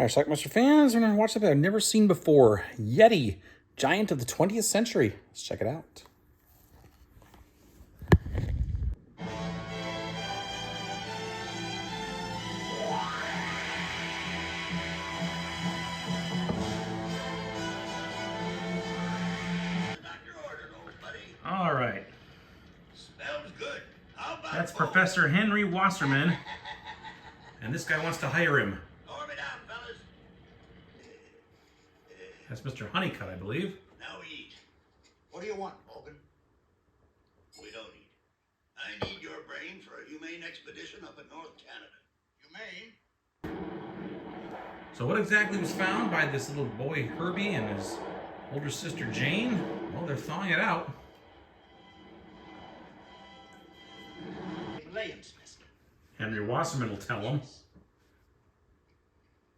Alright, Schlockmeister fans, we're going to watch something I've never seen before. YETI, Giant of the 20th Century. Let's check it out. Alright. Smells good. How about That's Professor Henry Wasserman. And this guy wants to hire him. Arm it out, fellas. That's Mr. Honeycutt, I believe. Now eat. What do you want, Morgan? We don't eat. I need your brain for a humane expedition up in North Canada. Humane? So what exactly was found by this little boy Herbie and his older sister Jane? Well, they're thawing it out. Himalayan specimen. Henry Wasserman will tell him.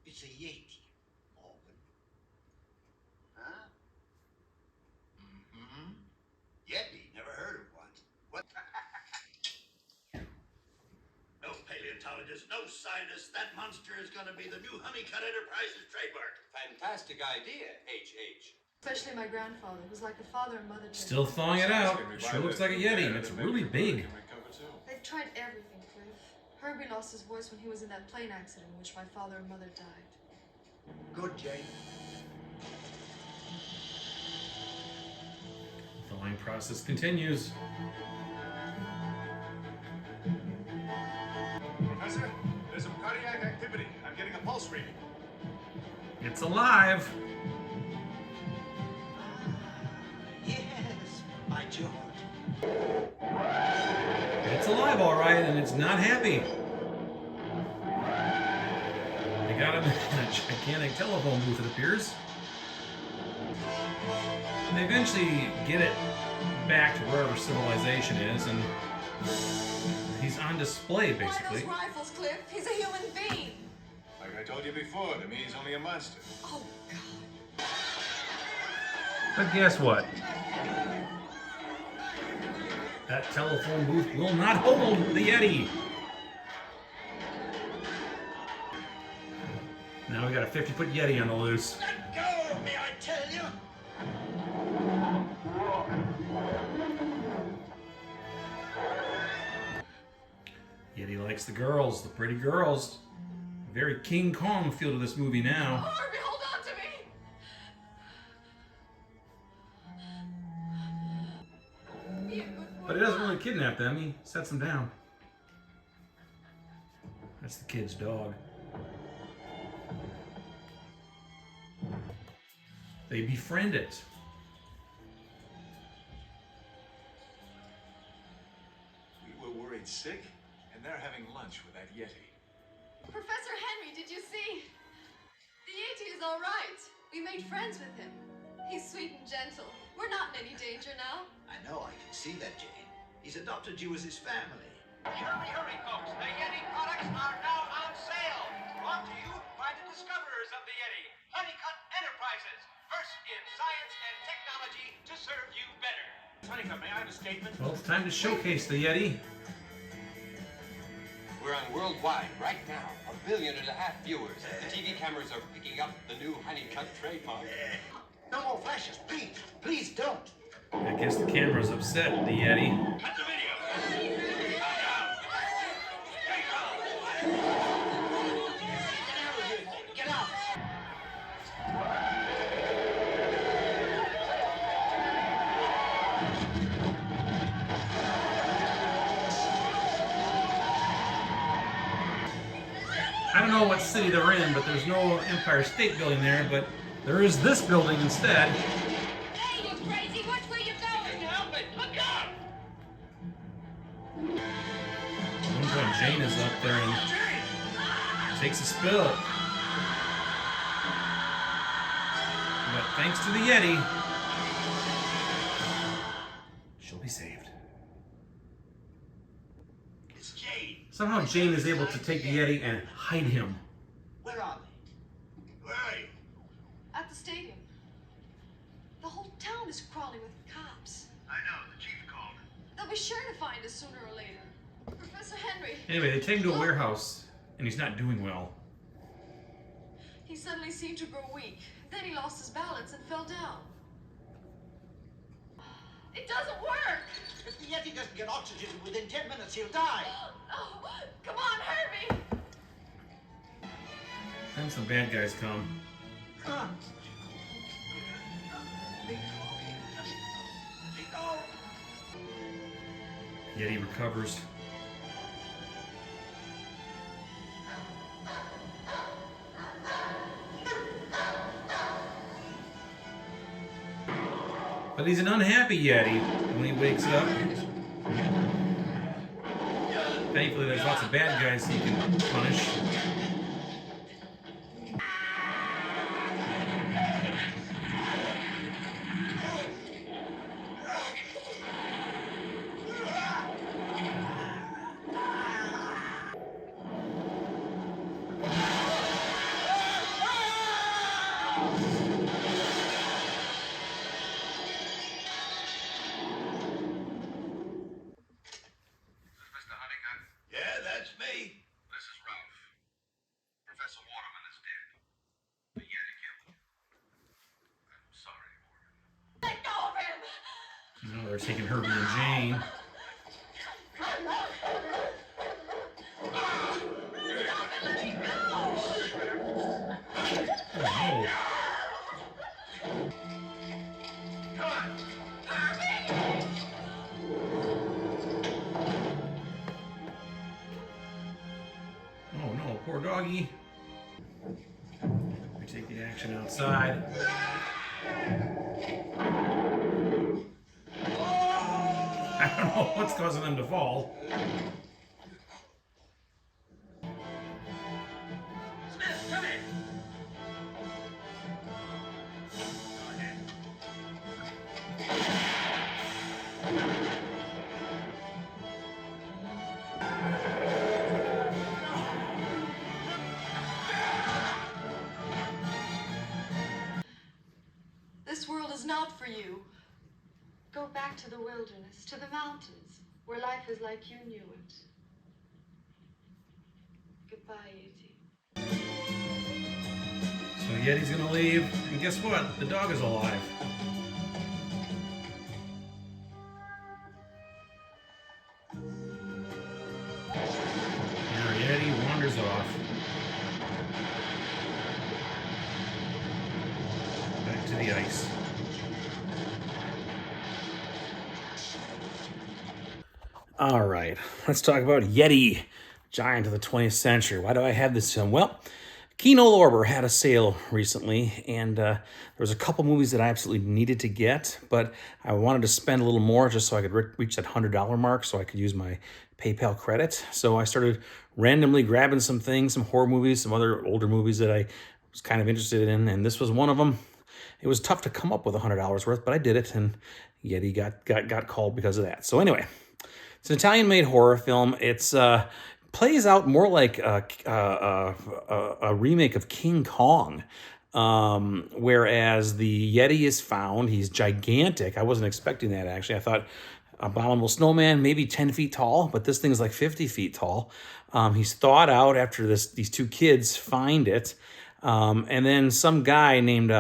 It's a YETI, Morgan. Huh? Yeti. Never heard of one. What? No paleontologist, no scientist. That monster is going to be the new Honeycutt Enterprises trademark. Fantastic idea, H.H. Especially my grandfather, who's like a father and mother to me. Still thawing it out. It sure looks like a Yeti, and it's really big. They've tried everything, Cliff. Herbie lost his voice when he was in that plane accident in which my father and mother died. Good, Jane. The thawing process continues. Professor, there's some cardiac activity. I'm getting a pulse reading. It's alive. Yes, by George. It's alive, all right, and it's not happy. They got him in a gigantic telephone booth, it appears. And they eventually get it back to wherever civilization is, and he's on display, Why basically. those rifles, Cliff? He's a human being. Like I told you before, to me he's only a monster. Oh, God. But guess what? That telephone booth will not hold the Yeti. Now we got a 50-foot Yeti on the loose. Let go of me, I tell you. Yeti likes the girls, the pretty girls. Very King Kong feel to this movie now. Herbie, hold on to me! But he doesn't really kidnap them, he sets them down. That's the kid's dog. They befriend it. We were worried sick, and they're having lunch with that Yeti. Professor Henry, did you see? The Yeti is all right. We made friends with him. He's sweet and gentle. We're not in any danger now. I know, I can see that, Jane. He's adopted you as his family. Hurry, hurry, folks. The Yeti products are now on sale. Brought to you by the discoverers of the Yeti, Honeycutt Enterprises. First in science and technology to serve you better. Honeycutt, may I have a statement? Well, it's time to showcase the Yeti. We're on worldwide right now. 1.5 billion viewers. The TV cameras are picking up the new Honeycutt trademark. No more flashes, please. Please don't. I guess the camera's upset, the Yeti. Cut the video. Get out. I don't know what city they're in, but there's no Empire State Building there, but there is this building instead. Hey, you crazy! Which way you going? Help it! Look out! One time Jane is up there and takes a spill. But thanks to the Yeti, she'll be saved. It's Jane. Somehow Jane is able to take the Yeti and hide him. Where are they? Where are you? At the stadium. The whole town is crawling with cops. I know, the chief called. They'll be sure to find us sooner or later. Professor Henry. Anyway, they take him to a warehouse, and he's not doing well. He He suddenly seemed to grow weak. Then he lost his balance and fell down. It doesn't work! If the Yeti doesn't get oxygen within 10 minutes, he'll die. Oh, come on, Herbie! Then some bad guys come. Yeti recovers. But he's an unhappy Yeti when he wakes up. Thankfully, there's lots of bad guys he can punish. Mr. Honeycutt? Yeah, that's me. This is Ralph. Professor Waterman is dead. The Yeti killed him. I'm sorry, Morgan. Let go of him! Now they're taking Herbie and Jane. Oh, oh no, poor doggy. We take the action outside. I don't know what's causing them to fall. Smith, come in. This world is not for you. Go back to the wilderness, to the mountains, where life is like you knew it. Goodbye, Yeti. So Yeti's gonna leave, and guess what? The dog is alive. Now Yeti wanders off. Back to the ice. All right, let's talk about Yeti, giant of the 20th century. Why do I have this film? Well, Kino Lorber had a sale recently, and there was a couple movies that I absolutely needed to get, but I wanted to spend a little more just so I could reach that $100 mark so I could use my PayPal credit. So I started randomly grabbing some things, some horror movies, some other older movies that I was kind of interested in, and this was one of them. It was tough to come up with $100 worth, but I did it, and Yeti got called because of that. So anyway, it's an Italian-made horror film. It's plays out more like a remake of King Kong, whereas the Yeti is found. He's gigantic. I wasn't expecting that, actually. I thought Abominable Snowman, maybe 10 feet tall, but this thing is like 50 feet tall. He's thawed out after these two kids find it. And then some guy named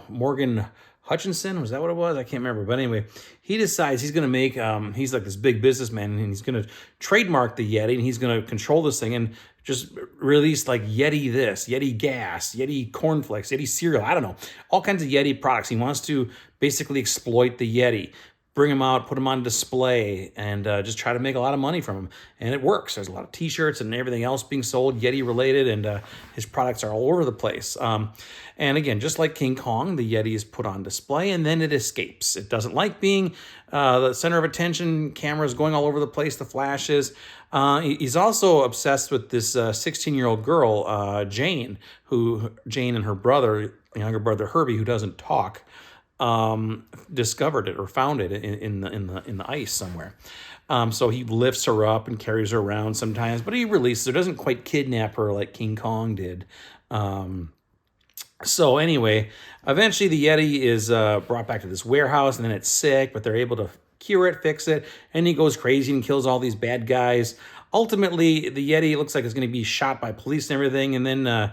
Morgan Hutchinson, was that what it was? I can't remember. But anyway, he decides he's going to make, he's like this big businessman, and he's going to trademark the Yeti, and he's going to control this thing and just release like Yeti this, Yeti gas, Yeti cornflakes, Yeti cereal, I don't know, all kinds of Yeti products. He wants to basically exploit the Yeti, bring them out, put them on display, and just try to make a lot of money from them. And it works. There's a lot of t-shirts and everything else being sold, Yeti related, and his products are all over the place. And again, just like King Kong, the Yeti is put on display, and then it escapes. It doesn't like being the center of attention, cameras going all over the place, the flashes. He's also obsessed with this 16-year-old girl, Jane and her brother, younger brother Herbie, who doesn't talk, discovered it or found it in the ice somewhere. So he lifts her up and carries her around sometimes, but he releases her, doesn't quite kidnap her like King Kong did. So anyway, eventually the Yeti is brought back to this warehouse, and then it's sick, but they're able to cure it, fix it, and he goes crazy and kills all these bad guys. Ultimately, the Yeti looks like it's going to be shot by police and everything, and then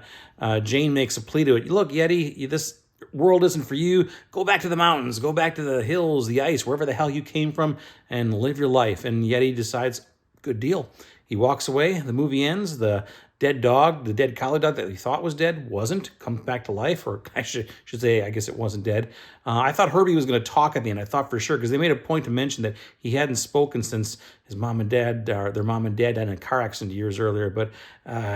Jane makes a plea to it. Look, Yeti, this world isn't for you. Go back to the mountains, go back to the hills, the ice, wherever the hell you came from, and live your life. And Yeti decides, good deal. He walks away. The movie ends. The dead dog, the dead collie dog that he thought was dead, wasn't. Comes back to life, or I should say, I guess it wasn't dead. I thought Herbie was going to talk at the end. I thought for sure, because they made a point to mention that he hadn't spoken since his mom and dad, or their mom and dad died in a car accident years earlier, but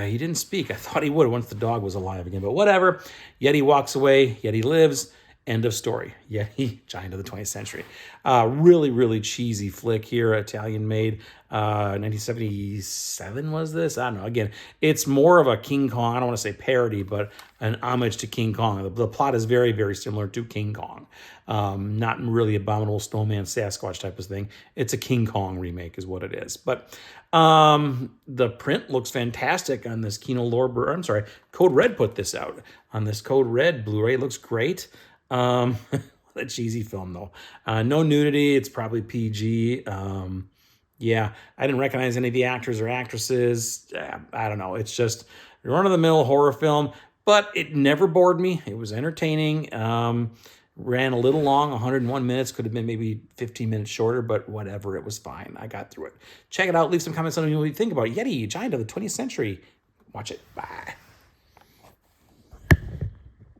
he didn't speak. I thought he would once the dog was alive again, but whatever. Yeti walks away. Yeti lives. End of story. Yeti, giant of the 20th century. Really, really cheesy flick here, Italian made. 1977 was this? I don't know. Again, it's more of a King Kong, I don't want to say parody, but an homage to King Kong. The plot is very, very similar to King Kong. Not really Abominable Snowman, Sasquatch type of thing. It's a King Kong remake is what it is. But the print looks fantastic on this Code Red put this out. On this Code Red Blu-ray, looks great. A cheesy film though. No nudity. It's probably PG. Yeah, I didn't recognize any of the actors or actresses. I don't know. It's just a run-of-the-mill horror film, but it never bored me. It was entertaining. Ran a little long, 101 minutes. Could have been maybe 15 minutes shorter, but whatever. It was fine. I got through it. Check it out. Leave some comments on what you think about Yeti, giant of the 20th century. Watch it. Bye.